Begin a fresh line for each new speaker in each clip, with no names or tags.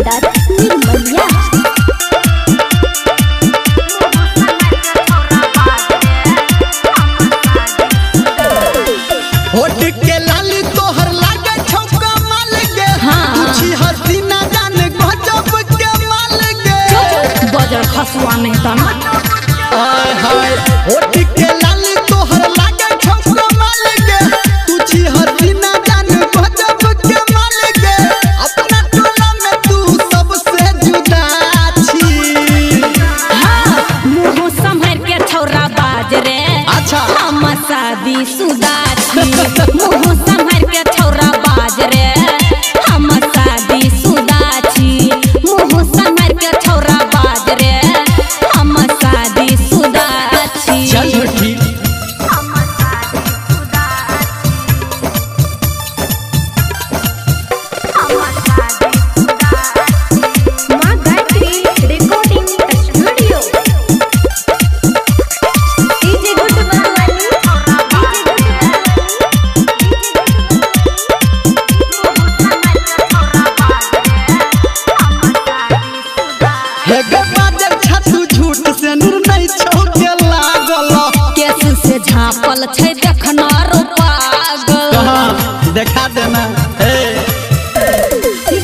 धर्मेंद्र निर्मलिया।
होठ के लाली तोहर लागे छौका माल गे। तुझी हसीना जाने गजब के माल गे।
बजर खसुआ नहीं तना।
हाय हाय होठ के लाली तोहर लागे छौका माल गे। तुझी हसीना जाने गजब के माल गे। अपना टोला में तू सबसे जुदा छी।
हाँ मुँह संभर के छौरा बाज रे।
अच्छा
हम शादी शुदा छी। मुँह संभर के छौरा बाज रे। हम शादी शुदा छी। मुँह संभर के छौरा बाज रे। हम शादी शुदा छी।
चल झूठी
माँ गायत्री रिकॉर्डिंग स्टूडियो। डीजे गुड मतवाली।
हे गे बाजल छतु झूठ से निर्णय छौके लागल।
केस से झाँपल छै देखना रो पागल।
कहाँ देखा देना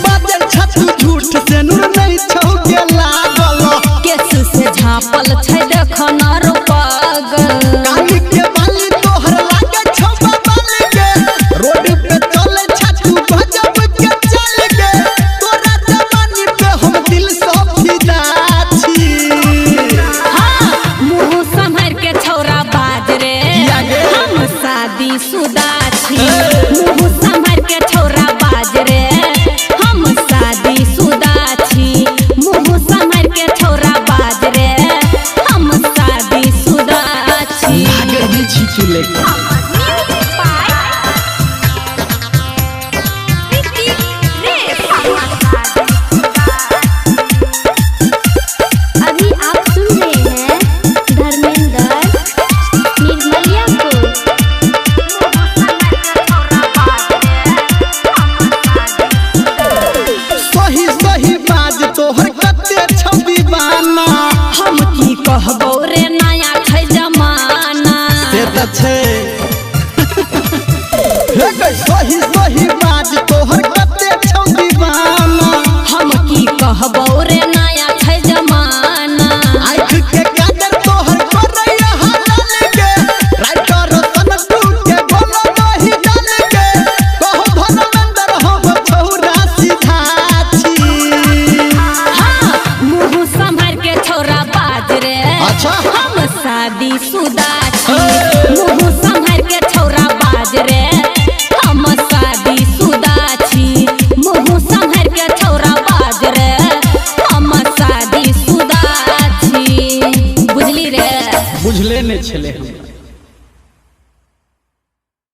बाजल छतु झूठ से निर्णय छौके लागल।
केस से झाँपल छै देखना रो पागल।
काली के बाली तोहर लागे छौबा बाली के। रोड पे चले छतु गजब के चल गे। तोरा जवानी पे हम दिल सब फिदा छी।
हाँ मुँह संभर के छौरा बाज रे।
किया गे?
हम शादी शुदा छी। मुँह संभर के छौरा बाज रे। हम शादी शुदा छी। मुँह संभर के छौरा बाज रे। हम शादी शुदा छी।
लागे दी छी लेके
अभी आप सुन रहे हैं धर्मेंद्र निर्मलिया को।
सही सही बाज तोहर कते छवि बाना।
हम की कहबो रे नया छै जमाना।
से त छै हे गे सही सही बाज तोहर कते छवि बाना।
हम की कहबो रे नया छै जमाना।
आँख के काजर तोहर करैया हाल के। राइटर सनटू के बोलो नहीं जान के। कहो धर्मेंद्र हम छौरा सीधा छी।
हाँ मुँह संभर के छौरा बाज रे।
अच्छा
हम शादी शुदा छी। मुँह संभर के छौरा बाज रे। हम शादी शुदा छी। मुँह संभर के छौरा बाज रे। हम शादी शुदा छी। बुझली रे।
बुझले ने छले हम।